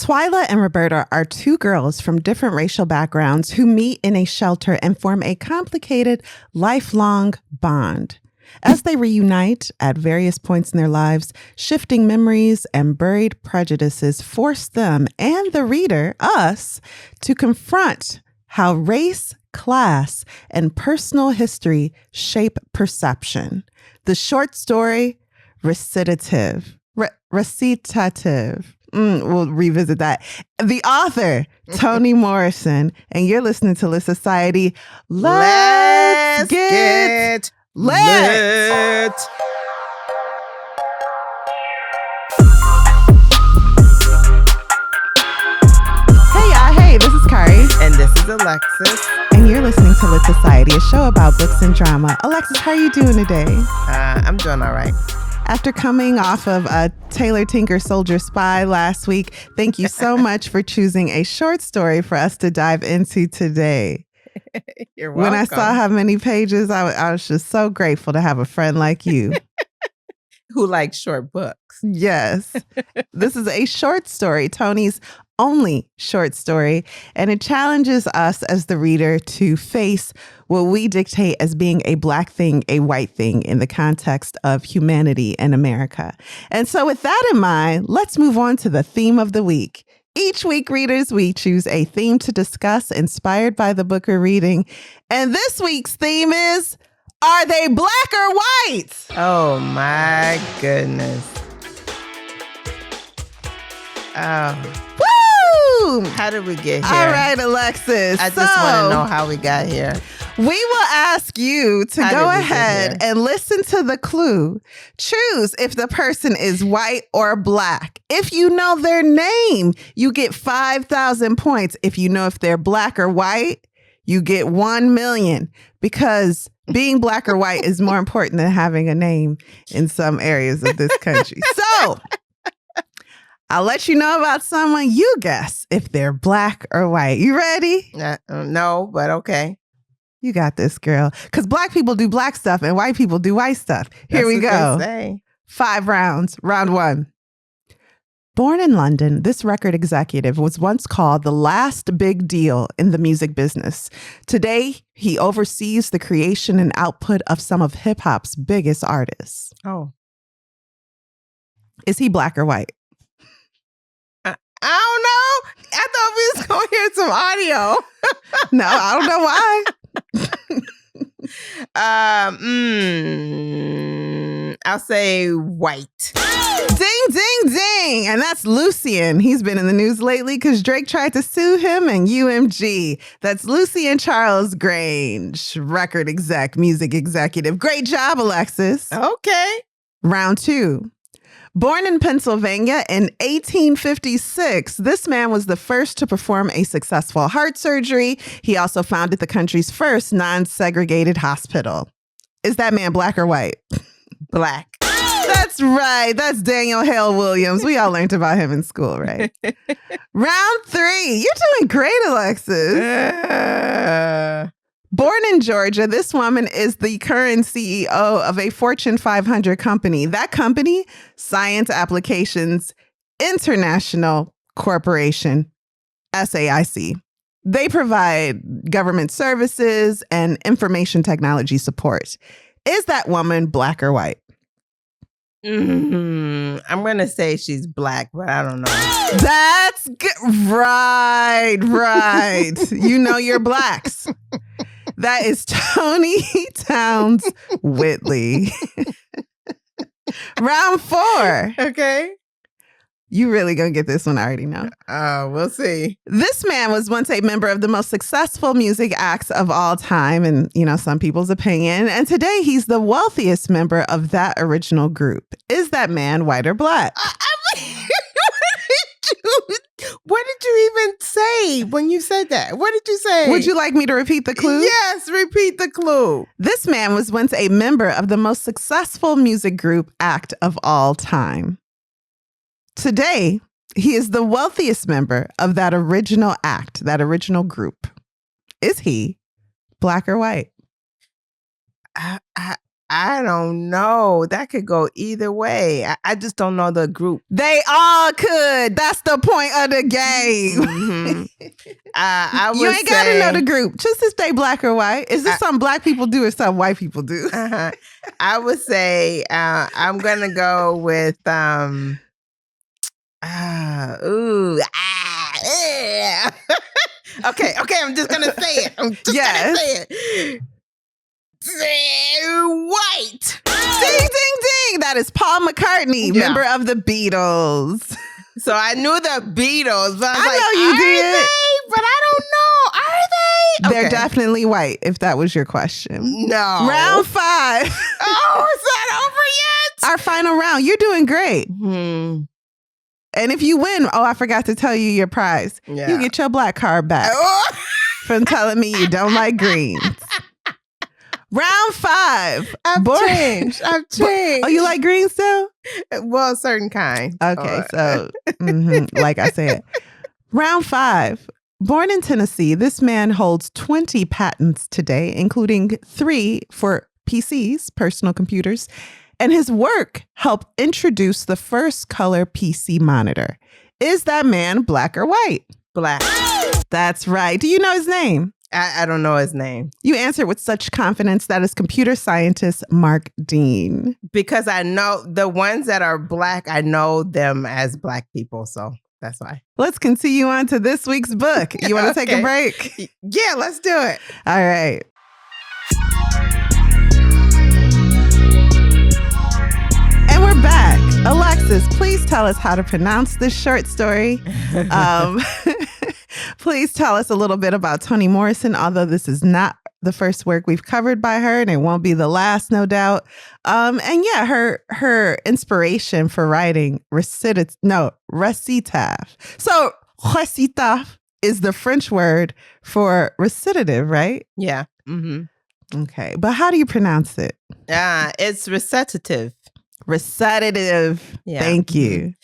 Twyla and Roberta are two girls from different racial backgrounds who meet in a shelter and form a complicated, lifelong bond. As they reunite at various points in their lives, shifting memories and buried prejudices force them and the reader, us, to confront how race, class, and personal history shape perception. The short story, Recitatif. Recitatif. We'll revisit that. The author, Toni Morrison, and you're listening to Lit Society. Let's get lit. Hey, this is Kari. And this is Alexis. And you're listening to Lit Society, a show about books and drama. Alexis, how are you doing today? I'm doing all right. After coming off of Taylor Tinker Soldier Spy last week, thank you so much for choosing a short story for us to dive into today. You're welcome. When I saw how many pages, I was just so grateful to have a friend like you. Who likes short books. Yes. This is a short story, Toni's only short story, and it challenges us as the reader to face what we dictate as being a Black thing, a white thing in the context of humanity in America. And so with that in mind, let's move on to the theme of the week. Each week, readers, we choose a theme to discuss inspired by the book we're reading. And this week's theme is, are they Black or white? Oh, my goodness. Oh. Woo! How did we get here? All right, Alexis. I just want to know how we got here. We will ask you to go ahead and listen to the clue. Choose if the person is white or Black. If you know their name, you get 5,000 points. If you know if they're Black or white, you get 1 million, because being Black or white is more important than having a name in some areas of this country. So I'll let you know about someone. You guess if they're Black or white. You ready? No, but okay. You got this, girl. Because Black people do Black stuff and white people do white stuff. Here we go. 5 rounds. Round 1. Born in London, this record executive was once called the last big deal in the music business. Today, he oversees the creation and output of some of hip-hop's biggest artists. Oh. Is he Black or white? I don't know. I thought we was going to hear some audio. No, I don't know why. I'll say white. Ding, ding, ding. And that's Lucien. He's been in the news lately because Drake tried to sue him and UMG. That's Lucien Charles Grange, record exec, music executive. Great job, Alexis. Okay. Round 2. Born in Pennsylvania in 1856, this man was the first to perform a successful heart surgery. He also founded the country's first non-segregated hospital. Is that man Black or white? Black. That's right. That's Daniel Hale Williams. We all learned about him in school, right? Round 3. You're doing great, Alexis. Born in Georgia, this woman is the current CEO of a Fortune 500 company. That company, Science Applications International Corporation, SAIC. They provide government services and information technology support. Is that woman Black or white? I'm going to say she's Black, but I don't know. That's good. Right. You know your Blacks. That is Toni Towns Whitley. Round 4. Okay. You really gonna get this one, I already know. We'll see. This man was once a member of the most successful music acts of all time, in, some people's opinion. And today he's the wealthiest member of that original group. Is that man white or Black? What did you even say when you said that? What did you say? Would you like me to repeat the clue? Yes, repeat the clue. This man was once a member of the most successful music group act of all time. Today, he is the wealthiest member of that original act, that original group. Is he Black or white? I I don't know. That could go either way. I just don't know the group. They all could. That's the point of the game. Mm-hmm. I would You ain't got to know the group. Just to stay black or white. Is this something black people do or something white people do? I would say I'm going to go with... Okay, I'm just gonna say it. I'm just gonna say it. White. Ding, ding, ding. That is Paul McCartney, member of the Beatles. So I knew the Beatles, but I know you did. They? But I don't know. Are they? They're definitely white, if that was your question. No. Round 5. Oh, it's not over yet? Our final round. You're doing great. And if you win, I forgot to tell you your prize. Yeah. You get your black card back from telling me you don't like greens. Round 5. I've changed. Oh, you like greens still? Well, a certain kind. Okay, so like I said. Round 5. Born in Tennessee, this man holds 20 patents today, including 3 for PCs, personal computers. And his work helped introduce the first color PC monitor. Is that man black or white? Black. That's right. Do you know his name? I don't know his name. You answered with such confidence. That is computer scientist Mark Dean. Because I know the ones that are black, I know them as black people. So that's why. Let's continue on to this week's book. You want to take a break? Yeah, let's do it. All right. And we're back. Alexis, please tell us how to pronounce this short story. Please tell us a little bit about Toni Morrison, although this is not the first work we've covered by her, and it won't be the last, no doubt. And yeah, her inspiration for writing Recitatif. So Recitatif is the French word for recitative, right? Yeah. Mm-hmm. Okay. But how do you pronounce it? It's recitative. Recitative. Yeah. Thank you.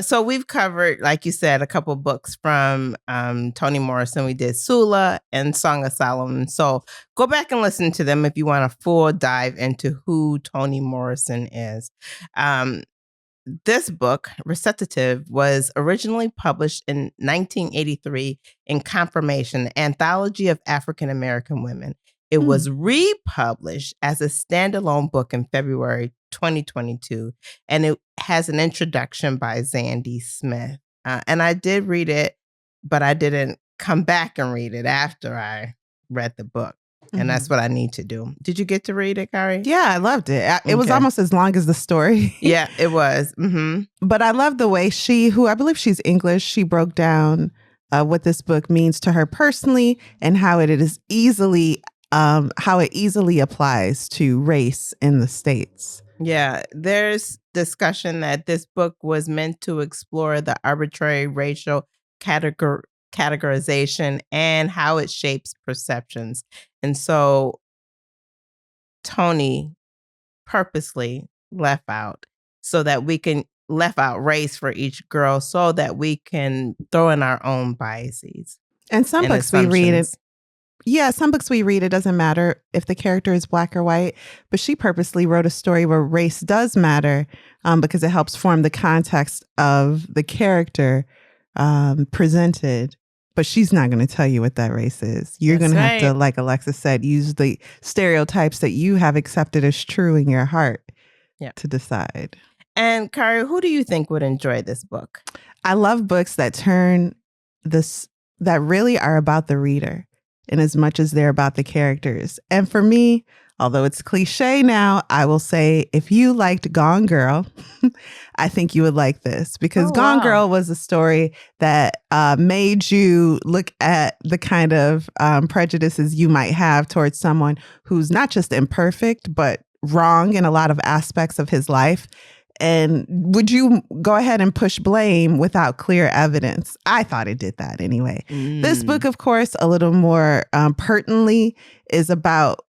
So we've covered, like you said, a couple books from Toni Morrison. We did Sula and Song of Solomon. So go back and listen to them if you want a full dive into who Toni Morrison is. This book, Recitative, was originally published in 1983 in Confirmation, an anthology of African American women. It was republished as a standalone book in February 2022, and it has an introduction by Zandy Smith. And I did read it, but I didn't come back and read it after I read the book. And that's what I need to do. Did you get to read it, Kari? Yeah, I loved it. It was almost as long as the story. Yeah, it was. But I love the way who I believe she's English, she broke down what this book means to her personally and how it easily applies to race in the States. Yeah, there's discussion that this book was meant to explore the arbitrary racial categorization and how it shapes perceptions. And so Toni purposely left out race for each girl so that we can throw in our own biases. And some books we read it. Yeah, some books we read, it doesn't matter if the character is black or white, but she purposely wrote a story where race does matter because it helps form the context of the character presented. But she's not going to tell you what that race is. You're going to have to, like Alexis said, use the stereotypes that you have accepted as true in your heart to decide. And Kari, who do you think would enjoy this book? I love books that that really are about the reader, in as much as they're about the characters. And for me, although it's cliche now, I will say if you liked Gone Girl, I think you would like this because Gone Girl was a story that made you look at the kind of prejudices you might have towards someone who's not just imperfect, but wrong in a lot of aspects of his life. And would you go ahead and push blame without clear evidence? I thought it did that anyway. This book, of course, a little more pertinently is about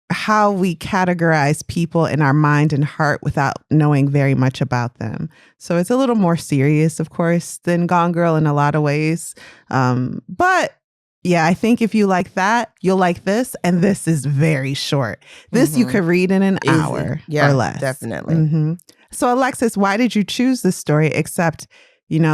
how we categorize people in our mind and heart without knowing very much about them. So it's a little more serious, of course, than Gone Girl in a lot of ways. But Yeah, I think if you like that, you'll like this. And this is very short. This you could read in an Easy. hour Yeah, or less. definitely. So, Alexis, why did you choose this story except,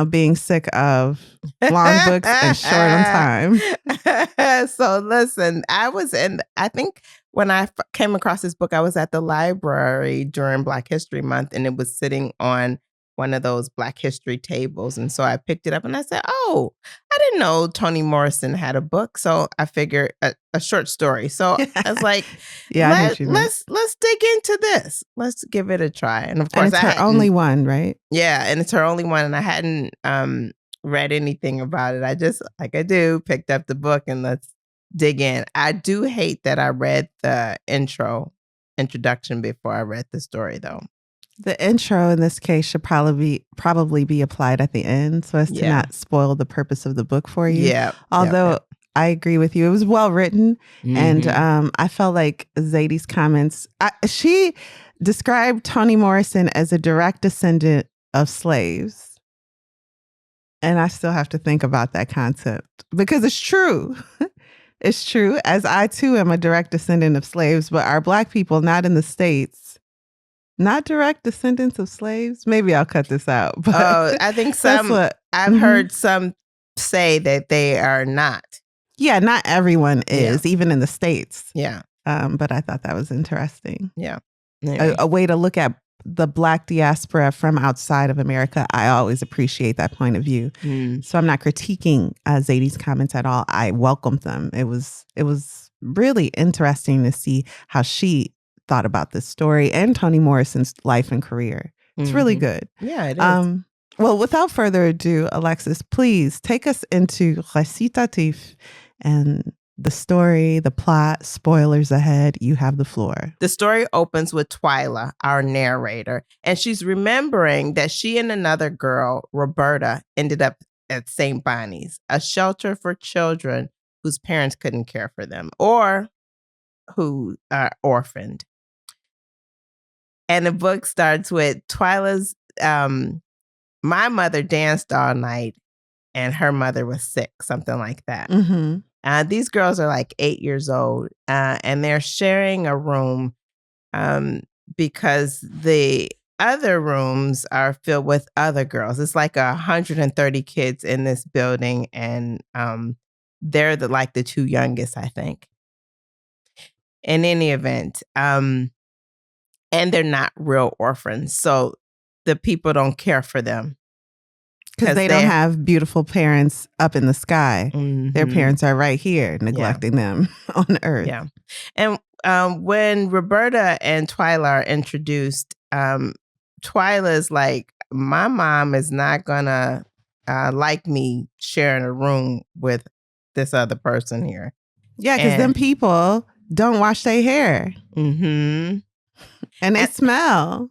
being sick of long books and short on time? So listen, I think when I came across this book, I was at the library during Black History Month, and it was sitting on one of those Black History tables. And so I picked it up and I said, oh, I didn't know Toni Morrison had a book. So I figured a short story. So I was like, let's dig into this. Let's give it a try. And of course, it's her only one, right? Yeah, and it's her only one. And I hadn't read anything about it. I just, like I do, picked up the book and let's dig in. I do hate that I read the introduction before I read the story, though. The intro in this case should probably be applied at the end so as to not spoil the purpose of the book for you. Yeah. Although I agree with you. It was well written. And I felt like Zadie's comments, she described Toni Morrison as a direct descendant of slaves. And I still have to think about that concept because it's true. It's true, as I too am a direct descendant of slaves, but our Black people not in the States, not direct descendants of slaves. Maybe I'll cut this out. But I think I've heard some say that they are not. Yeah, not everyone is, even in the States. Yeah. But I thought that was interesting. Yeah. Anyway. A way to look at the Black diaspora from outside of America. I always appreciate that point of view. So I'm not critiquing Zadie's comments at all. I welcomed them. It was really interesting to see how she thought about this story and Toni Morrison's life and career. It's really good. Yeah, it is. Well, without further ado, Alexis, please take us into Recitatif and the story, the plot, spoilers ahead. You have the floor. The story opens with Twyla, our narrator, and she's remembering that she and another girl, Roberta, ended up at St. Bonnie's, a shelter for children whose parents couldn't care for them or who are orphaned. And the book starts with Twyla's, my mother danced all night and her mother was sick, something like that. These girls are like 8 years old and they're sharing a room because the other rooms are filled with other girls. It's like 130 kids in this building and they're the two youngest, I think. In any event, and they're not real orphans. So the people don't care for them. Because they don't have beautiful parents up in the sky. Their parents are right here neglecting them on Earth. Yeah. And when Roberta and Twyla are introduced, Twyla's like, my mom is not going to like me sharing a room with this other person here. Yeah, because them people don't wash their hair. And they smell.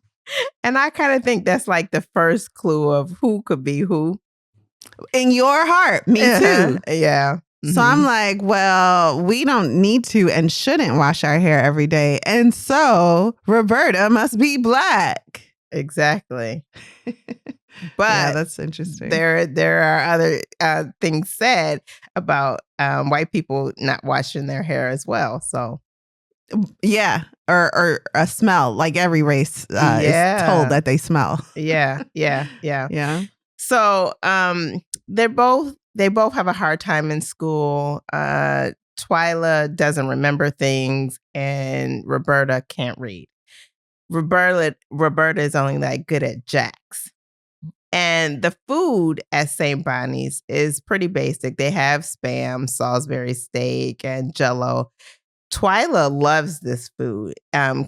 And I kind of think that's like the first clue of who could be who. In your heart. Me too. Yeah. So I'm like, well, we don't need to and shouldn't wash our hair every day. And so Roberta must be Black. Exactly. But yeah, that's interesting. There are other things said about white people not washing their hair as well. So yeah, or a smell, like every race is told that they smell. Yeah. So they both have a hard time in school. Twyla doesn't remember things, and Roberta can't read. Roberta is only like good at jacks. And the food at St. Bonnie's is pretty basic. They have Spam, Salisbury steak, and Jell-O. Twyla loves this food.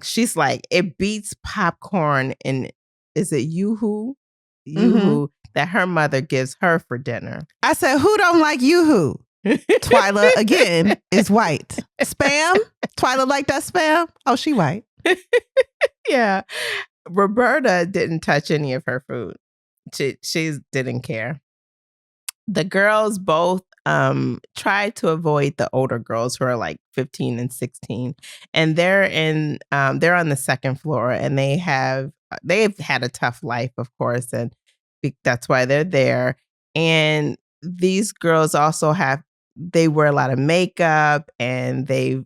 She's like, it beats popcorn and is it Yoo-hoo? Yoo-hoo that her mother gives her for dinner. I said, who don't like Yoo-hoo? Twyla, again, is white. Spam? Twyla like that Spam? Oh, she white. Yeah. Roberta didn't touch any of her food. She didn't care. The girls both try to avoid the older girls who are like 15 and 16. And they're on the second floor and they've had a tough life, of course. And that's why they're there. And these girls also have they wear a lot of makeup and they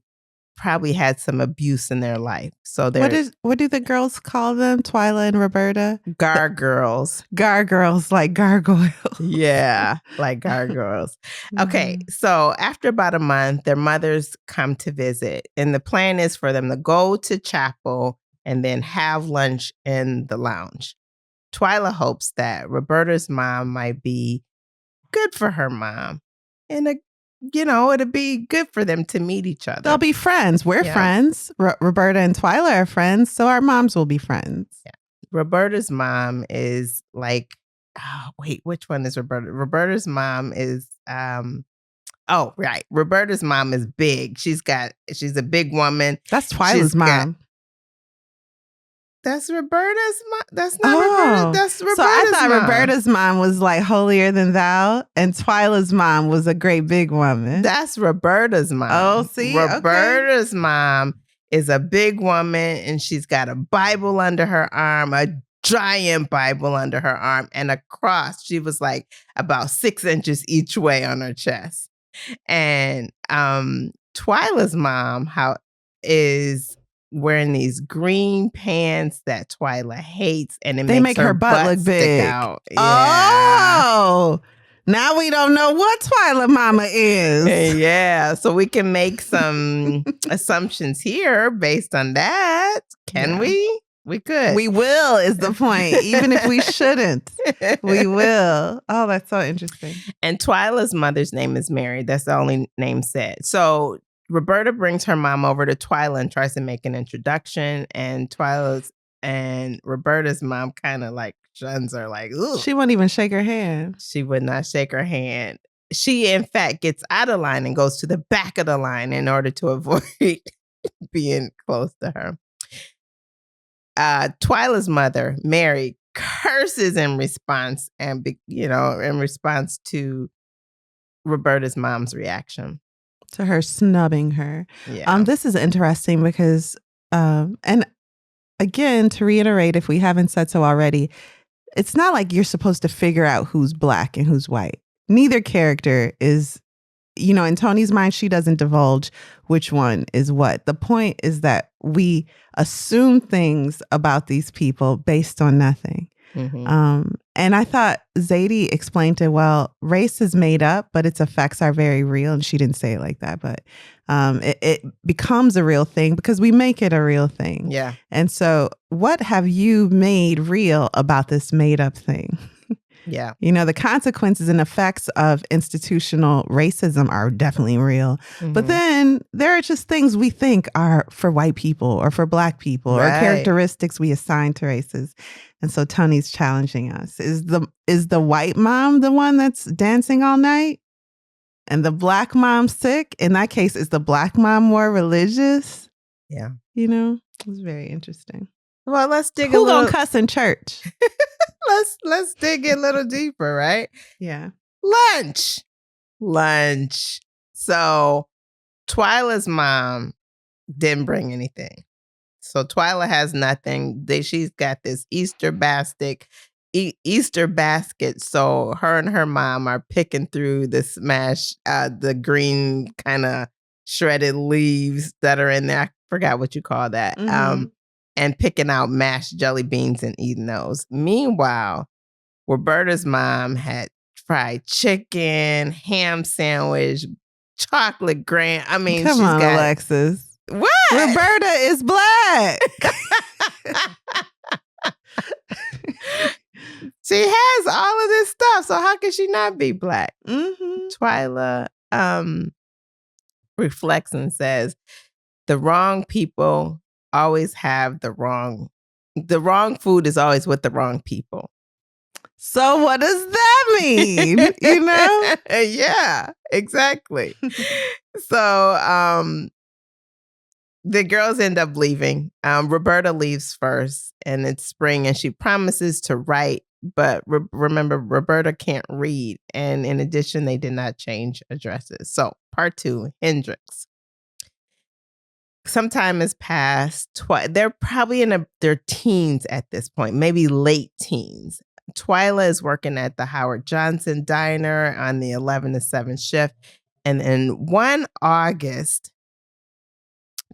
probably had some abuse in their life. So they're what do the girls call them? Twyla and Roberta? gargoyles. Gargoyles, like gargoyles. Yeah, like gargoyles. Okay, so after about a month, their mothers come to visit, and the plan is for them to go to chapel and then have lunch in the lounge. Twyla hopes that Roberta's mom might be good for her mom, and it'd be good for them to meet each other. They'll be friends. We're friends. Roberta and Twyla are friends, so our moms will be friends. Yeah. Roberta's mom is like, which one is Roberta? Roberta's mom is, right. Roberta's mom is big. She's a big woman. That's Twyla's mom. That's Roberta's mom. That's not Roberta. That's Roberta's mom. So I thought Roberta's mom was like holier than thou, and Twyla's mom was a great big woman. That's Roberta's mom. Oh, see? Roberta's mom is a big woman, and she's got a Bible under her arm, a giant Bible under her arm, and a cross. She was like about 6 inches each way on her chest. And Twyla's mom is wearing these green pants that Twyla hates, and they make her butt look big. Stick out. Yeah. Oh, now we don't know what Twyla mama is. Yeah, so we can make some assumptions here based on that. Can we? We could. We will is the point. Even if we shouldn't, we will. Oh, that's so interesting. And Twyla's mother's name is Mary. That's the only name said. So Roberta brings her mom over to Twyla and tries to make an introduction. And Twyla's and Roberta's mom kind of like shuns her, like, ooh. She won't even shake her hand. She would not shake her hand. She, in fact, gets out of line and goes to the back of the line in order to avoid being close to her. Twyla's mother, Mary, curses in response to Roberta's mom's reaction. To her snubbing her. Yeah. This is interesting because, and again, to reiterate, if we haven't said so already, it's not like you're supposed to figure out who's black and who's white. Neither character is, in Toni's mind, she doesn't divulge which one is what. The point is that we assume things about these people based on nothing. Mm-hmm. And I thought Zadie explained it well. Race is made up, but its effects are very real. And she didn't say it like that, but it becomes a real thing because we make it a real thing. Yeah. And so what have you made real about this made up thing? Yeah. The consequences and effects of institutional racism are definitely real. Mm-hmm. But then there are just things we think are for white people or for black people, right, or characteristics we assign to races. And so Toni's challenging us. Is the white mom the one that's dancing all night? And the black mom sick? In that case, is the black mom more religious? Yeah. It's very interesting. Well, let's dig Who gonna cuss in church? Let's dig a little deeper, right? Yeah. Lunch. So Twyla's mom didn't bring anything. So Twyla has nothing. She's got this Easter basket. So her and her mom are picking through the green kind of shredded leaves that are in there. I forgot what you call that. Mm-hmm. And picking out mashed jelly beans and eating those. Meanwhile, Roberta's mom had fried chicken, ham sandwich, chocolate graham. I mean, come on, Alexis. What? Roberta is black. She has all of this stuff, so how can she not be black? Mm-hmm. Twyla reflects and says, the wrong people always have the wrong food is always with the wrong people. So what does that mean? Yeah, exactly. So the girls end up leaving. Roberta leaves first, and it's spring, and she promises to write, but remember, Roberta can't read. And in addition, they did not change addresses. So part 2, Hendrix. Some time has passed. They're probably in their teens at this point, maybe late teens. Twyla is working at the Howard Johnson Diner on the 11 to 7 shift. And then one August,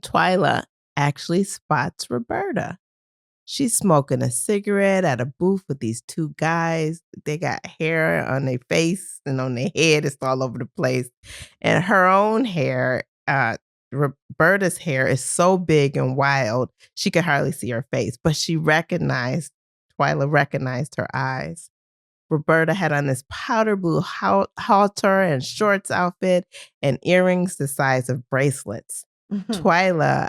Twyla actually spots Roberta. She's smoking a cigarette at a booth with these two guys. They got hair on their face and on their head. It's all over the place. And her own hair, Roberta's hair is so big and wild, she could hardly see her face. But Twyla recognized her eyes. Roberta had on this powder blue halter and shorts outfit and earrings the size of bracelets. Twyla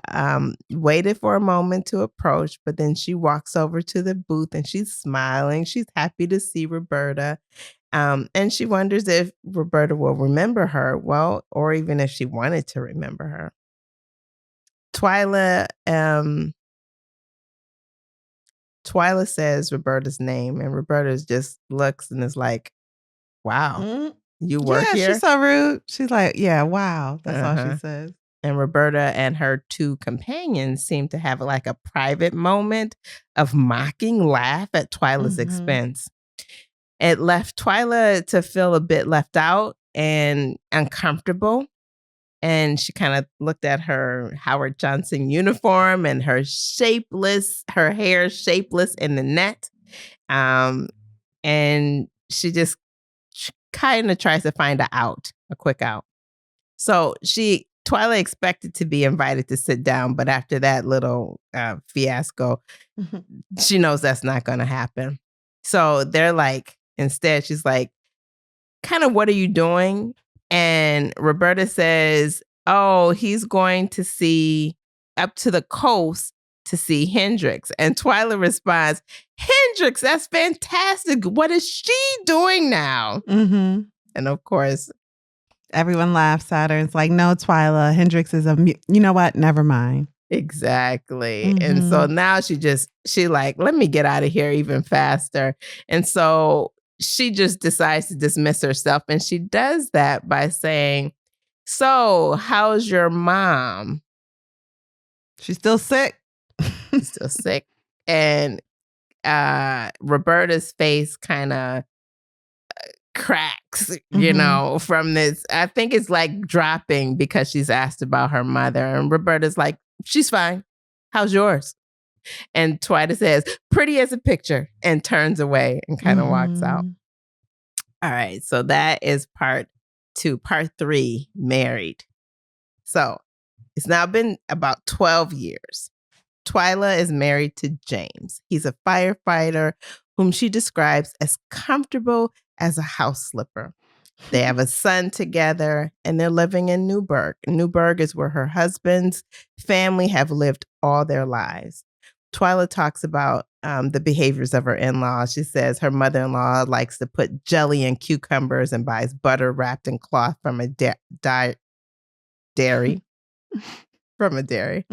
waited for a moment to approach, but then she walks over to the booth and she's smiling. She's happy to see Roberta. And she wonders if Roberta will remember her, well, or even if she wanted to remember her. Twyla says Roberta's name, and Roberta just looks and is like, wow, you work here? She's so rude. She's like, yeah, wow. That's all she says. And Roberta and her two companions seem to have like a private moment of mocking laugh at Twyla's expense. It left Twyla to feel a bit left out and uncomfortable. And she kind of looked at her Howard Johnson uniform and her hair shapeless in the net. And she just kind of tries to find a quick out. So Twyla expected to be invited to sit down, but after that little fiasco, she knows that's not going to happen. So they're like, instead, she's like, kind of, what are you doing? And Roberta says, oh, he's going to see up to the coast to see Hendrix. And Twyla responds, Hendrix, that's fantastic. What is she doing now? And of course, everyone laughs at her. It's like, no, Twyla, Hendrix is you know what? Never mind. Exactly. And so now she like, let me get out of here even faster. And so she just decides to dismiss herself. And she does that by saying, so how's your mom? She's still sick. She's still sick. And Roberta's face kind of cracks, you know, from this. I think it's like dropping because she's asked about her mother. And Roberta's like, she's fine. How's yours? And Twyla says, pretty as a picture, and turns away and kind of walks out. All right. So that is part 2. Part 3, married. So it's now been about 12 years. Twyla is married to James. He's a firefighter whom she describes as comfortable as a house slipper. They have a son together and they're living in Newburgh. Newburgh is where her husband's family have lived all their lives. Twyla talks about the behaviors of her in-laws. She says her mother-in-law likes to put jelly in cucumbers and buys butter wrapped in cloth from a dairy. From a dairy.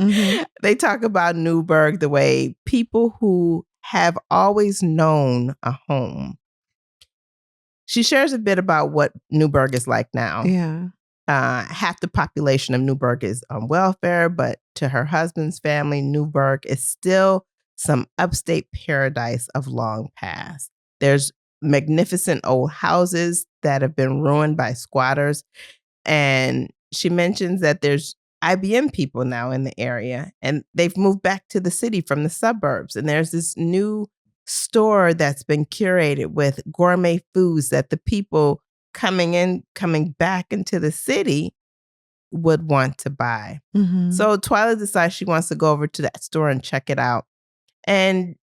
They talk about Newburgh the way people who have always known a home. She shares a bit about what Newburgh is like now. Yeah. Half the population of Newburgh is on welfare, but to her husband's family, Newburgh is still some upstate paradise of long past. There's magnificent old houses that have been ruined by squatters. And she mentions that there's IBM people now in the area, and they've moved back to the city from the suburbs. And there's this new store that's been curated with gourmet foods that the people coming back into the city would want to buy. So Twyla decides she wants to go over to that store and check it out. And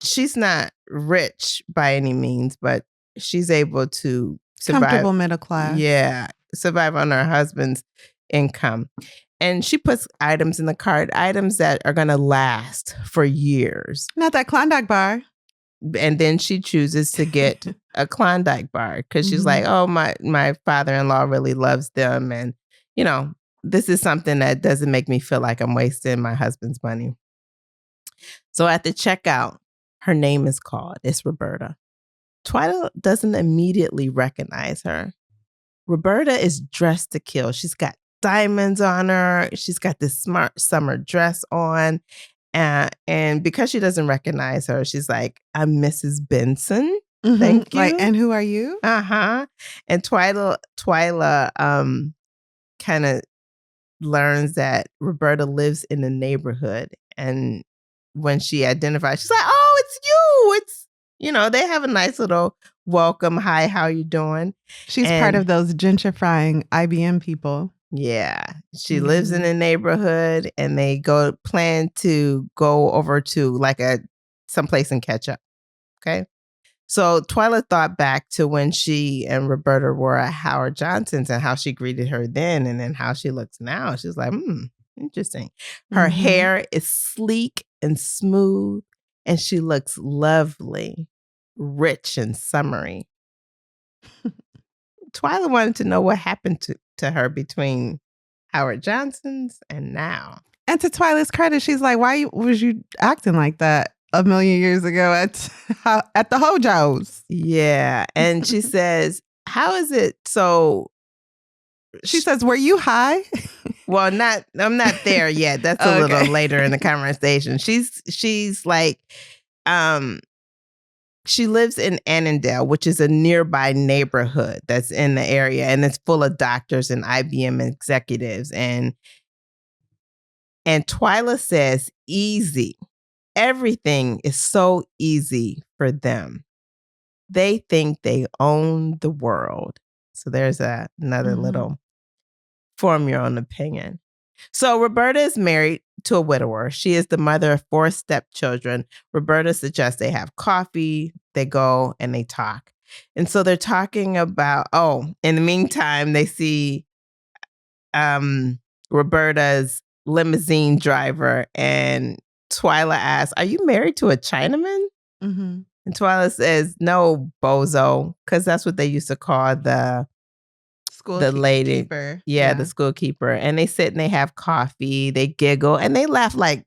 she's not rich by any means, but she's able to survive. Comfortable middle class. Yeah, survive on her husband's income. And she puts items in the cart, items that are going to last for years. Not that Klondike bar. And then she chooses to get a Klondike bar because she's like, oh, my father-in-law really loves them. And, you know, this is something that doesn't make me feel like I'm wasting my husband's money. So at the checkout, her name is called. It's Roberta. Twyla doesn't immediately recognize her. Roberta is dressed to kill. She's got diamonds on her. She's got this smart summer dress on. And because she doesn't recognize her, she's like, I'm Mrs. Benson. Thank you. Like, and who are you? Uh-huh. And Twyla kind of learns that Roberta lives in the neighborhood. And when she identifies, she's like, oh, it's you. They have a nice little welcome. Hi, how you doing? She's part of those gentrifying IBM people. Yeah. She lives in the neighborhood, and they plan to go over to like someplace and catch up. Okay. So Twyla thought back to when she and Roberta were at Howard Johnson's and how she greeted her then and then how she looks now. She's like, interesting. Her hair is sleek and smooth, and she looks lovely, rich and summery. Twyla wanted to know what happened to her between Howard Johnson's and now. And to Twyla's credit, she's like, why was you acting like that a million years ago at the Hojos? Yeah. And she says, how is it? So she says, were you high? Well, I'm not there yet. That's a little later in the conversation. She's like, she lives in Annandale, which is a nearby neighborhood that's in the area, and it's full of doctors and IBM executives. And Twyla says, easy. Everything is so easy for them. They think they own the world. So there's another little form your own opinion. So Roberta is married to a widower. She is the mother of 4 stepchildren. Roberta suggests they have coffee. They go and they talk. And so they're talking about, in the meantime, they see Roberta's limousine driver, and Twyla asks, are you married to a Chinaman? And Twyla says, no, bozo, because that's what they used to call the lady. Keeper. Yeah, the school keeper. And they sit and they have coffee, they giggle, and they laugh like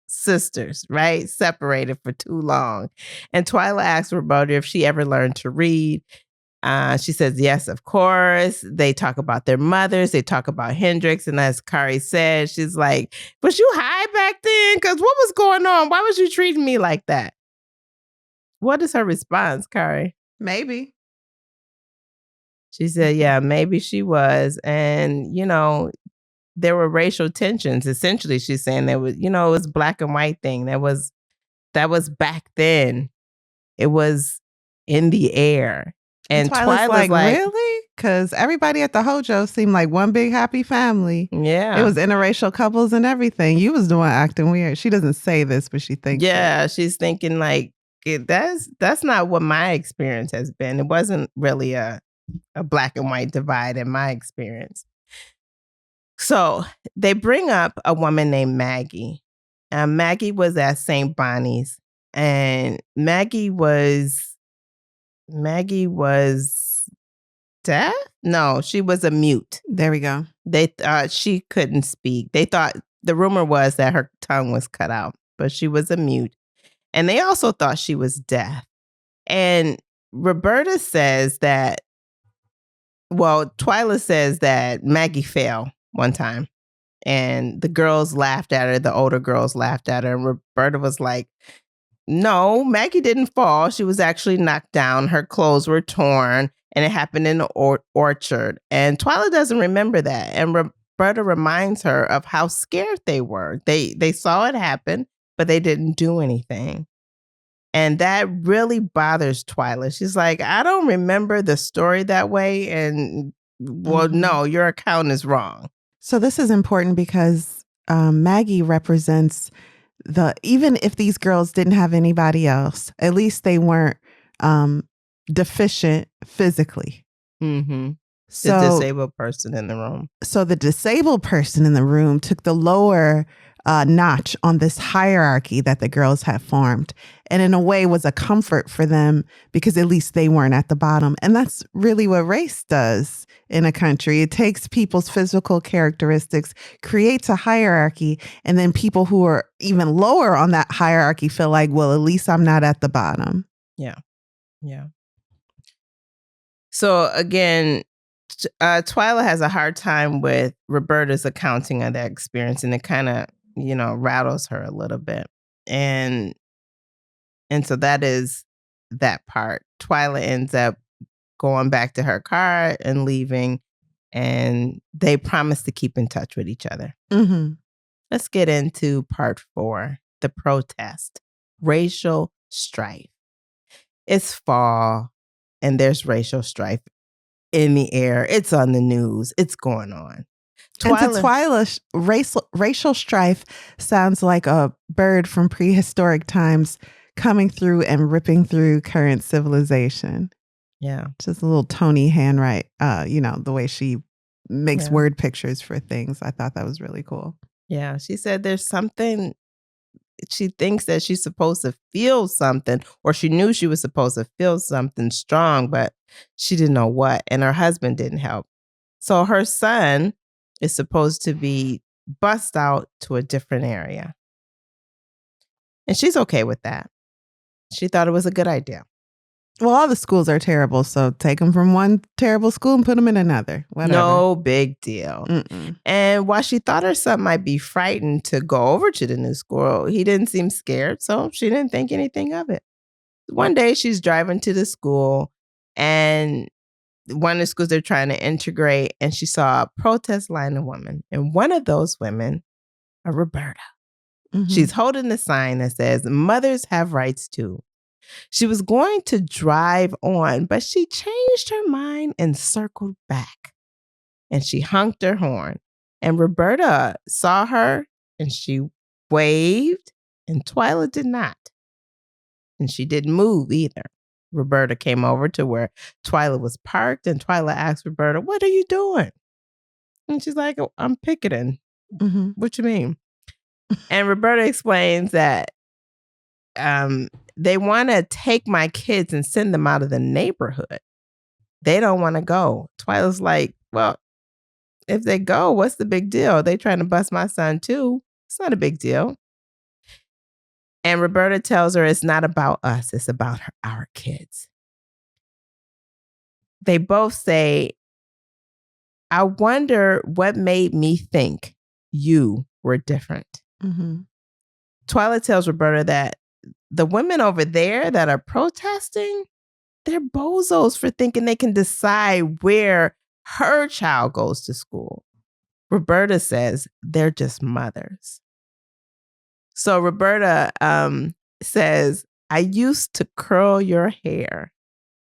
sisters, right? Separated for too long. And Twyla asks Roberta if she ever learned to read. She says, yes, of course. They talk about their mothers. They talk about Hendrix. And as Kari said, she's like, was you high back then? Because what was going on? Why was you treating me like that? What is her response, Kari? Maybe. She said, yeah, maybe she was. And, there were racial tensions. Essentially, she's saying there was, it was black and white thing. That was back then. It was in the air. And Twyla's like, really? Because everybody at the Hojo seemed like one big happy family. Yeah. It was interracial couples and everything. You was the one acting weird. She doesn't say this, but she thinks it. She's thinking like, that's not what my experience has been. It wasn't really a black and white divide in my experience. So they bring up a woman named Maggie. Maggie was at St. Bonnie's, and Maggie was deaf? No, she was a mute. There we go. They thought she couldn't speak. They thought, the rumor was that her tongue was cut out, but she was a mute. And they also thought she was deaf. And Roberta says that, Twyla says that Maggie fell one time, and the girls laughed at her. The older girls laughed at her. And Roberta was like, no, Maggie didn't fall. She was actually knocked down. Her clothes were torn, and it happened in the orchard. And Twyla doesn't remember that. And Roberta reminds her of how scared they were. They saw it happen, but they didn't do anything. And that really bothers Twyla. She's like, I don't remember the story that way. And no, your account is wrong. So this is important because Maggie represents even if these girls didn't have anybody else, at least they weren't deficient physically. So the disabled person in the room. So the disabled person in the room took the lower notch on this hierarchy that the girls had formed, and in a way was a comfort for them because at least they weren't at the bottom. And that's really what race does in a country. It takes people's physical characteristics, creates a hierarchy, and then people who are even lower on that hierarchy feel like, well, at least I'm not at the bottom. Yeah. So again, Twyla has a hard time with Roberta's accounting of that experience, and it kind of, rattles her a little bit. And so that is that part. Twyla ends up going back to her car and leaving, and they promise to keep in touch with each other. Mm-hmm. Let's get into part 4, the protest, racial strife. It's fall, and there's racial strife in the air. It's on the news. It's going on. And to Twyla, racial strife sounds like a bird from prehistoric times coming through and ripping through current civilization. Yeah. Just a little Toni handwrite, the way she makes word pictures for things. I thought that was really cool. Yeah. She said there's something, she thinks that she's supposed to feel something, or she knew she was supposed to feel something strong, but she didn't know what. And her husband didn't help. So her son is supposed to be bussed out to a different area. And she's okay with that. She thought it was a good idea. Well, all the schools are terrible, so take them from one terrible school and put them in another. Whatever. No big deal. Mm-mm. And while she thought her son might be frightened to go over to the new school, he didn't seem scared, so she didn't think anything of it. One day she's driving to the school, and one of the schools they're trying to integrate, and she saw a protest line of women. And one of those women, Roberta, she's holding the sign that says, "Mothers have rights too." She was going to drive on, but she changed her mind and circled back. And she honked her horn. And Roberta saw her, and she waved, and Twyla did not. And she didn't move either. Roberta came over to where Twyla was parked, and Twyla asked Roberta, "What are you doing?" And she's like, "Oh, I'm picketing." Mm-hmm. What you mean? And Roberta explains that they want to take my kids and send them out of the neighborhood. They don't want to go. Twyla's like, "Well, if they go, what's the big deal? They trying to bust my son too. It's not a big deal." And Roberta tells her it's not about us. It's about our kids. They both say, "I wonder what made me think you were different." Mm-hmm. Twyla tells Roberta that the women over there that are protesting, they're bozos for thinking they can decide where her child goes to school. Roberta says they're just mothers. So Roberta says, "I used to curl your hair."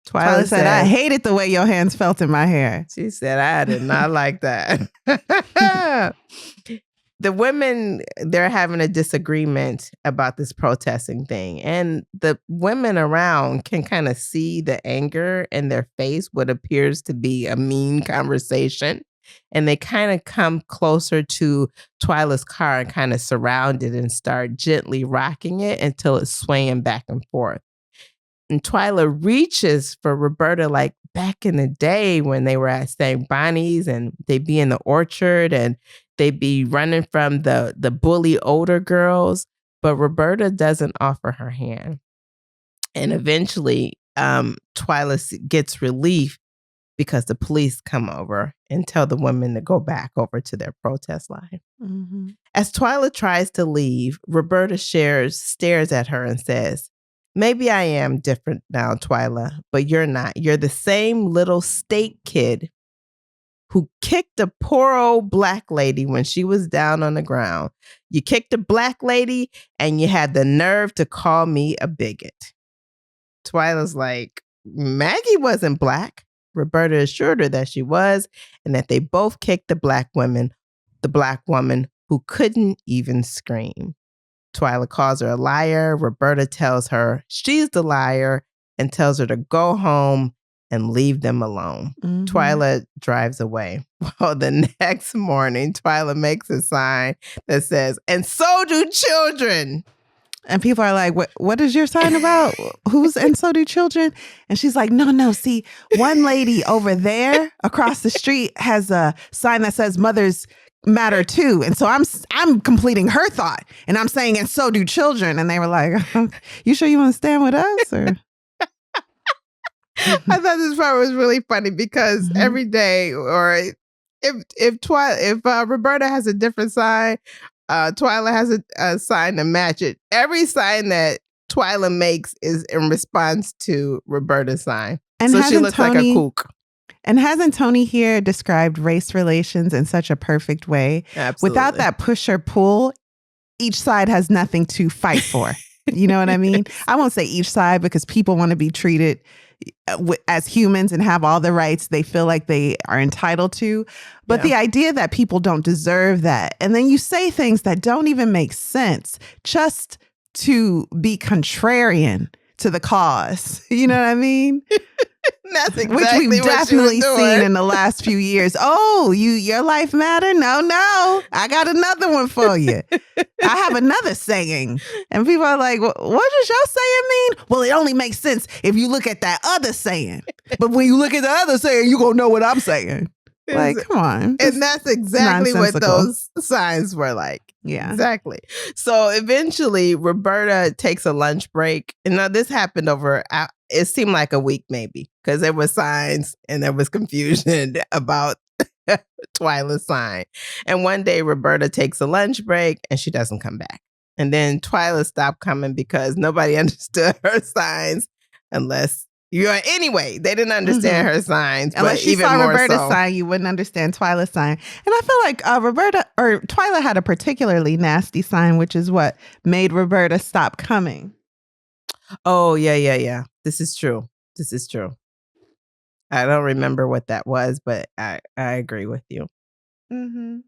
Twyla said, "I hated the way your hands felt in my hair." She said, "I did not like that." The women, they're having a disagreement about this protesting thing. And the women around can kind of see the anger in their face, what appears to be a mean conversation. And they kind of come closer to Twyla's car and kind of surround it and start gently rocking it until it's swaying back and forth. And Twyla reaches for Roberta like back in the day when they were at St. Bonnie's, and they'd be in the orchard and they'd be running from the bully older girls. But Roberta doesn't offer her hand. And eventually Twyla gets relief because the police come over and tell the women to go back over to their protest line. Mm-hmm. As Twyla tries to leave, Roberta stares at her and says, "Maybe I am different now, Twyla, but you're not. You're the same little state kid who kicked a poor old black lady when she was down on the ground. You kicked a black lady and you had the nerve to call me a bigot." Twyla's like, "Maggie wasn't black." Roberta assured her that she was, and that they both kicked the black woman who couldn't even scream. Twyla calls her a liar. Roberta tells her she's the liar and tells her to go home and leave them alone. Mm-hmm. Twyla drives away. Well, the next morning, Twyla makes a sign that says, "And so do children." And people are like, what is your sign about? Who's "and so do children"? And she's like, no. See, one lady over there across the street has a sign that says "Mothers matter too." And so I'm completing her thought, and I'm saying, "And so do children." And they were like, "You sure you want to stand with us?" Or I thought this part was really funny because every day, or if Roberta has a different sign, Twyla has a sign to match it. Every sign that Twyla makes is in response to Roberta's sign. And so she looks like a Toni- kook. And hasn't Toni here described race relations in such a perfect way? Absolutely. Without that push or pull, each side has nothing to fight for. You know what I mean? I won't say each side because people want to be treated as humans and have all the rights they feel like they are entitled to. But the idea that people don't deserve that, and then you say things that don't even make sense just to be contrarian to the cause. You know what I mean? That's exactly which we've what definitely she was seen doing. in the last few years. Oh, your life matter? No. I got another one for you. I have another saying. And people are like, what does your saying mean? Well, it only makes sense if you look at that other saying. But when you look at the other saying, you're going to know what I'm saying. Like, come on. And that's exactly what nonsensical. those signs were like. Yeah. Exactly. So eventually, Roberta takes a lunch break. And now this happened over, it seemed like a week maybe, because there were signs and there was confusion about Twyla's sign. And one day, Roberta takes a lunch break and she doesn't come back. And then Twyla stopped coming because nobody understood her signs unless... Anyway, they didn't understand her signs. Unless but you even saw more Roberta's so. sign, you wouldn't understand Twyla's sign. And I feel like Roberta or Twyla had a particularly nasty sign, which is what made Roberta stop coming. Oh, yeah. This is true. I don't remember what that was, but I agree with you. Mm-hmm.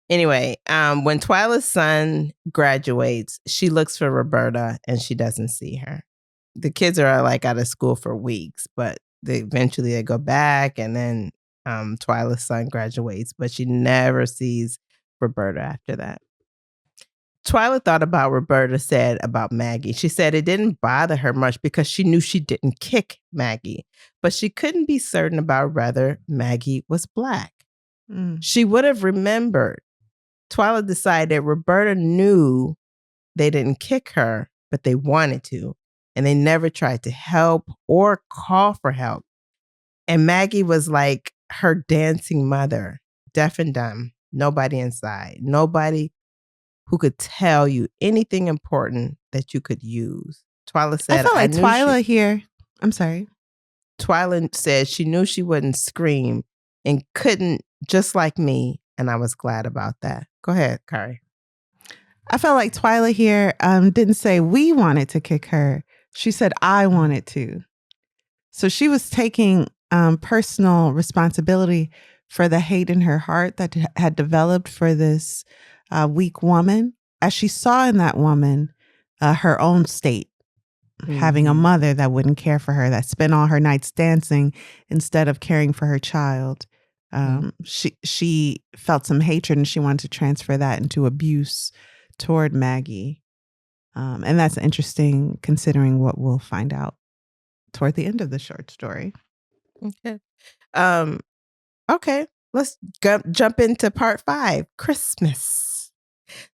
Anyway, when Twyla's son graduates, she looks for Roberta and she doesn't see her. The kids are like out of school for weeks, but eventually they go back, and then Twyla's son graduates, but she never sees Roberta after that. Twyla thought about Roberta said about Maggie. She said it didn't bother her much because she knew she didn't kick Maggie, but she couldn't be certain about whether Maggie was Black. She would have remembered. Twyla decided Roberta knew they didn't kick her, but they wanted to. And they never tried to help or call for help. And Maggie was like her dancing mother, deaf and dumb, nobody inside, nobody who could tell you anything important that you could use. Twyla said, I feel like Twyla here. I'm sorry. Twyla said she knew she wouldn't scream and couldn't, just like me. And I was glad about that. Go ahead, Kari. I felt like Twyla here didn't say we wanted to kick her. She said, I wanted to. So she was taking personal responsibility for the hate in her heart that had developed for this weak woman, as she saw in that woman her own state, having a mother that wouldn't care for her, that spent all her nights dancing instead of caring for her child. She felt some hatred and she wanted to transfer that into abuse toward Maggie. And that's interesting considering what we'll find out toward the end of the short story. Okay. Okay. Let's jump into part 5, Christmas.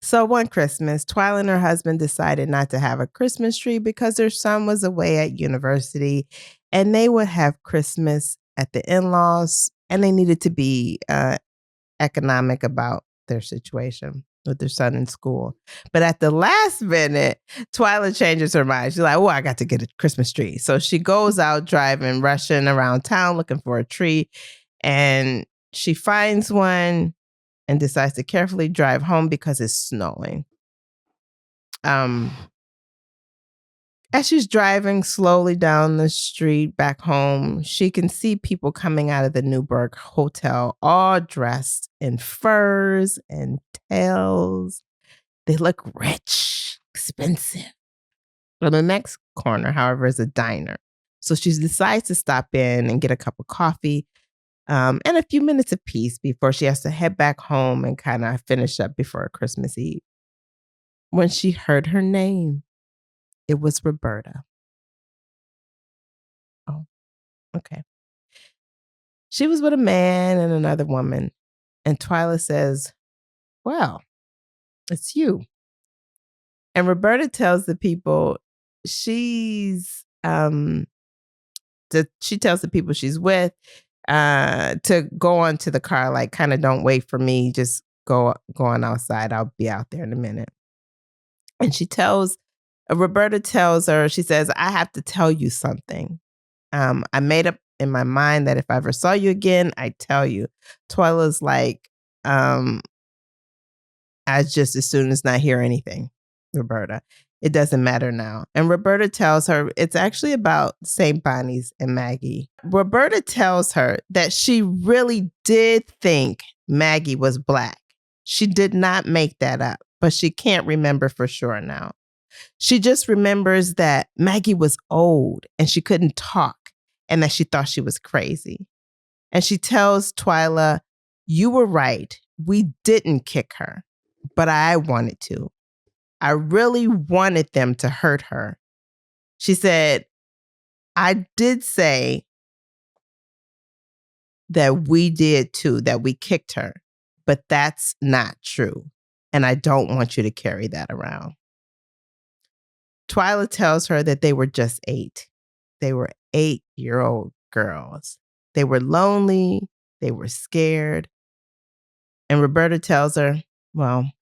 So one Christmas, Twyla and her husband decided not to have a Christmas tree because their son was away at university and they would have Christmas at the in-laws, and they needed to be economic about their situation with their son in school. But at the last minute, Twyla changes her mind. She's like, oh, I got to get a Christmas tree. So she goes out driving, rushing around town looking for a tree. And she finds one and decides to carefully drive home because it's snowing. As she's driving slowly down the street back home, she can see people coming out of the Newburgh Hotel, all dressed in furs and tails. They look rich, expensive. On the next corner, however, is a diner. So she decides to stop in and get a cup of coffee and a few minutes of peace before she has to head back home and kind of finish up before Christmas Eve. When she heard her name, it was Roberta. Oh, okay. She was with a man and another woman. And Twyla says, well, it's you. And Roberta tells the people she tells the people she's with to go on to the car, like kind of don't wait for me, just go on outside. I'll be out there in a minute. And she tells Roberta tells her, she says, I have to tell you something. I made up in my mind that if I ever saw you again, I'd tell you. Twyla's like, I just as soon as not hear anything, Roberta. It doesn't matter now. And Roberta tells her it's actually about St. Bonnie's and Maggie. Roberta tells her that she really did think Maggie was Black. She did not make that up, but she can't remember for sure now. She just remembers that Maggie was old and she couldn't talk and that she thought she was crazy. And she tells Twyla, you were right. We didn't kick her, but I wanted to. I really wanted them to hurt her. She said, I did say that we did too, that we kicked her, but that's not true. And I don't want you to carry that around. Twyla tells her that they were just 8. They were 8-year-old girls. They were lonely. They were scared. And Roberta tells her, well,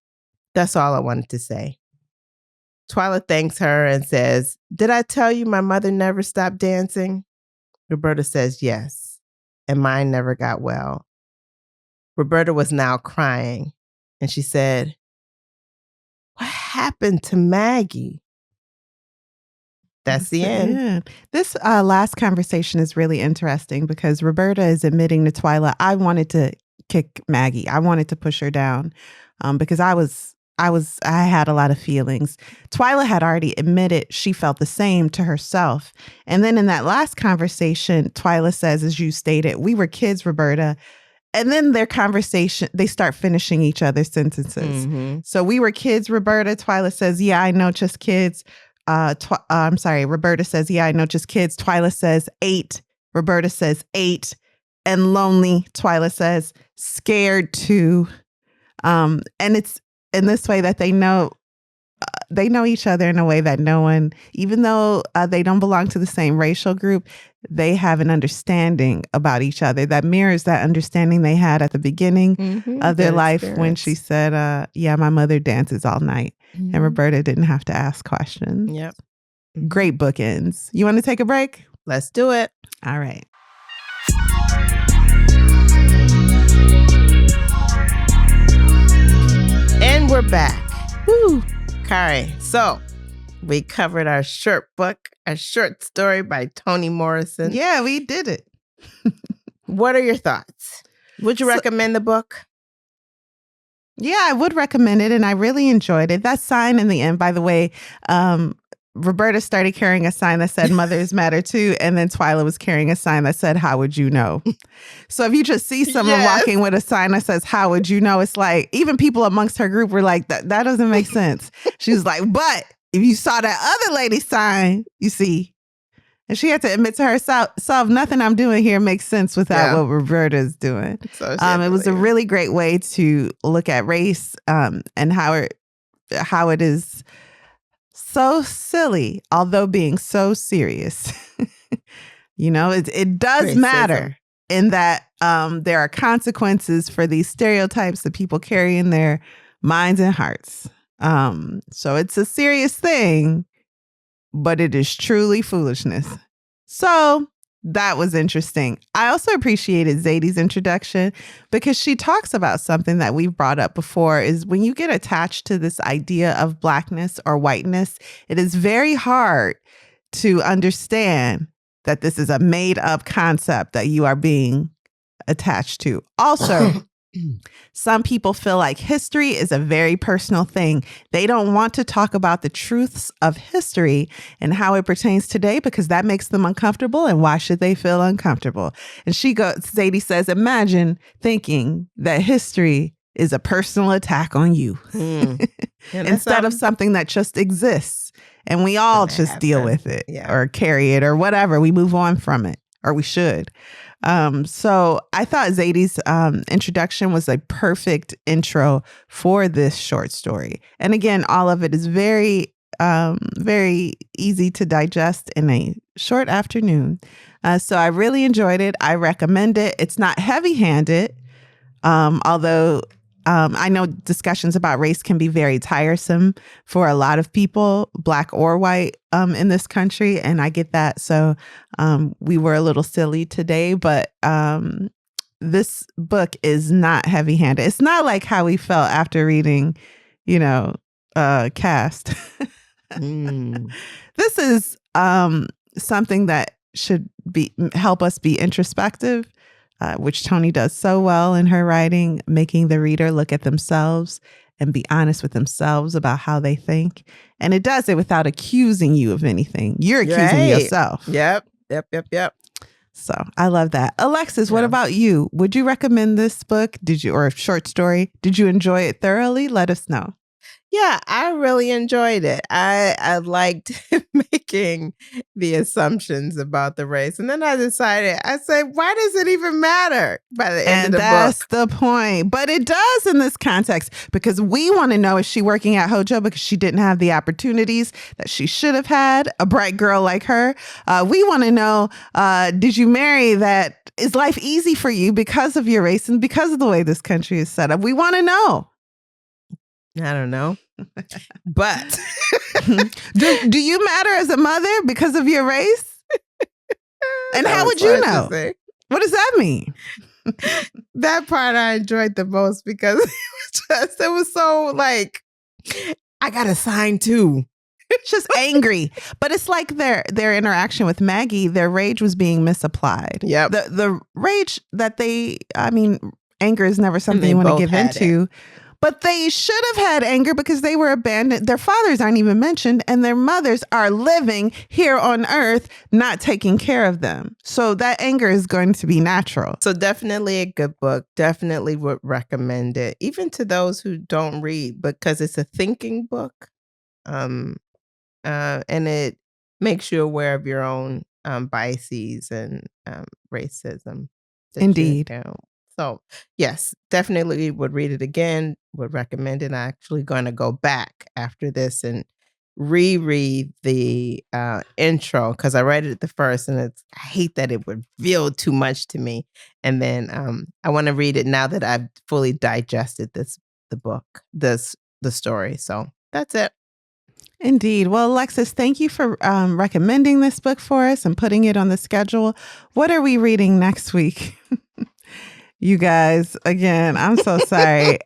that's all I wanted to say. Twyla thanks her and says, did I tell you my mother never stopped dancing? Roberta says, yes, and mine never got well. Roberta was now crying, and she said, what happened to Maggie? That's the end. This last conversation is really interesting because Roberta is admitting to Twyla, I wanted to kick Maggie. I wanted to push her down because I had a lot of feelings. Twyla had already admitted she felt the same to herself. And then in that last conversation, Twyla says, as you stated, we were kids, Roberta. And then their conversation, they start finishing each other's sentences. Mm-hmm. So we were kids, Roberta. Twyla says, yeah, I know, just kids. Roberta says, yeah, I know, just kids. Twyla says 8. Roberta says 8. And lonely, Twyla says, scared too. And it's in this way that they know each other in a way that no one, even though they don't belong to the same racial group, they have an understanding about each other that mirrors that understanding they had at the beginning of their life when she said, yeah, my mother dances all night. Mm-hmm. And Roberta didn't have to ask questions. Yep. Great bookends. You want to take a break? Let's do it. All right. And we're back. Woo. Kari, so we covered our short book, a short story by Toni Morrison. Yeah, we did it. What are your thoughts? Would you recommend the book? Yeah, I would recommend it, and I really enjoyed it. That sign in the end, by the way, Roberta started carrying a sign that said mothers matter too, and then Twyla was carrying a sign that said, how would you know? So if you just see someone walking with a sign that says, how would you know? It's like, even people amongst her group were like, that doesn't make sense. She was like, but if you saw that other lady's sign, you see. And she had to admit to herself, nothing I'm doing here makes sense without what Roberta's doing. So it was a really great way to look at race and how it is so silly, although being so serious. You know, it does matter in that there are consequences for these stereotypes that people carry in their minds and hearts. So it's a serious thing, but it is truly foolishness. So that was interesting. I also appreciated Zadie's introduction because she talks about something that we've brought up before is when you get attached to this idea of Blackness or whiteness, it is very hard to understand that this is a made up concept that you are being attached to. Also, some people feel like history is a very personal thing. They don't want to talk about the truths of history and how it pertains today because that makes them uncomfortable. And why should they feel uncomfortable? And Zadie says, imagine thinking that history is a personal attack on you instead of something that just exists. And we all just deal with it or carry it or whatever. We move on from it, or we should. So I thought Zadie's introduction was a perfect intro for this short story. And again, all of it is very, very easy to digest in a short afternoon. So I really enjoyed it. I recommend it. It's not heavy-handed, although I know discussions about race can be very tiresome for a lot of people, Black or white, in this country. And I get that. So we were a little silly today, but this book is not heavy handed. It's not like how we felt after reading, Cast. This is something that should help us be introspective, which Toni does so well in her writing, making the reader look at themselves and be honest with themselves about how they think. And it does it without accusing you of anything. You're accusing yourself. Yep. So I love that. Alexis, what about you? Would you recommend this book? Or a short story? Did you enjoy it thoroughly? Let us know. Yeah, I really enjoyed it. I liked making the assumptions about the race. And then I said, why does it even matter by the end of the book? And that's the point. But it does in this context, because we want to know, is she working at Hojo because she didn't have the opportunities that she should have had? A bright girl like her. We want to know, did you marry that? Is life easy for you because of your race and because of the way this country is set up? We want to know. I don't know. But do you matter as a mother because of your race? And how would you know? What does that mean? That part I enjoyed the most because it was so like, I got a sign too. It's just angry. But it's like their interaction with Maggie, their rage was being misapplied. Yeah. The rage that anger is never something you want to give into. But they should have had anger because they were abandoned. Their fathers aren't even mentioned, and their mothers are living here on earth, not taking care of them. So that anger is going to be natural. So definitely a good book. Definitely would recommend it, even to those who don't read, because it's a thinking book. And it makes you aware of your own biases and racism. Indeed. So yes, definitely would read it again, would recommend it. I'm actually going to go back after this and reread the intro, because I read it the first and I hate that it would feel too much to me. And then I want to read it now that I've fully digested the story. So that's it. Indeed. Well, Alexis, thank you for recommending this book for us and putting it on the schedule. What are we reading next week? You guys, again, I'm so sorry.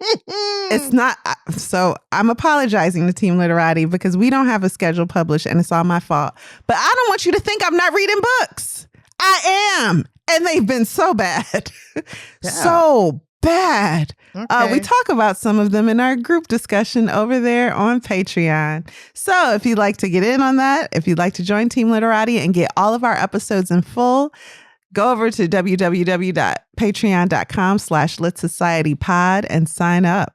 It's not. So I'm apologizing to Team Literati because we don't have a schedule published and it's all my fault. But I don't want you to think I'm not reading books. I am. And they've been so bad. Yeah. So bad. Okay. We talk about some of them in our group discussion over there on Patreon. So if you'd like to get in on that, if you'd like to join Team Literati and get all of our episodes in full, go over to www.patreon.com/LitSocietyPod and sign up.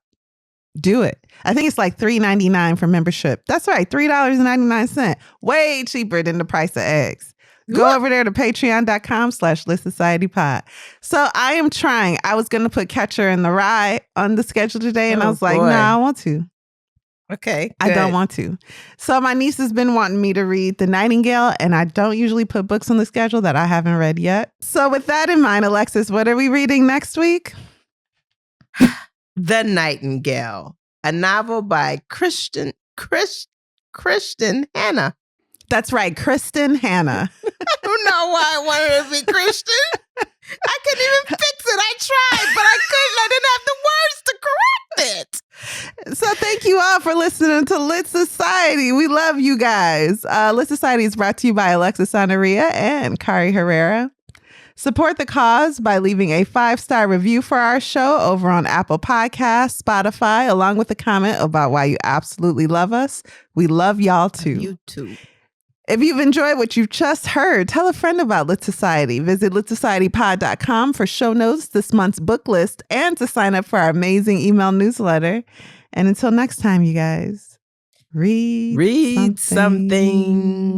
Do it. I think it's like $3.99 for membership. That's right, $3.99. Way cheaper than the price of eggs. Go over there to patreon.com/LitSocietyPod. So I am trying. I was going to put Catcher in the Rye on the schedule today, and I was like, no, I want to. Okay, good. I don't want to. So my niece has been wanting me to read The Nightingale, and I don't usually put books on the schedule that I haven't read yet. So with that in mind, Alexis, what are we reading next week? The Nightingale, a novel by Kristen Hannah. That's right, Kristen Hannah. I don't know why I wanted to be Christian. I couldn't even fix it. I tried, but I couldn't. I didn't have the words to correct it. So thank you all for listening to Lit Society. We love you guys. Lit Society is brought to you by Alexis Honoria and Kari Herrera. Support the cause by leaving a 5-star review for our show over on Apple Podcasts, Spotify, along with a comment about why you absolutely love us. We love y'all too. You too. If you've enjoyed what you've just heard, tell a friend about Lit Society. Visit LitSocietyPod.com for show notes, this month's book list, and to sign up for our amazing email newsletter. And until next time, you guys, read something.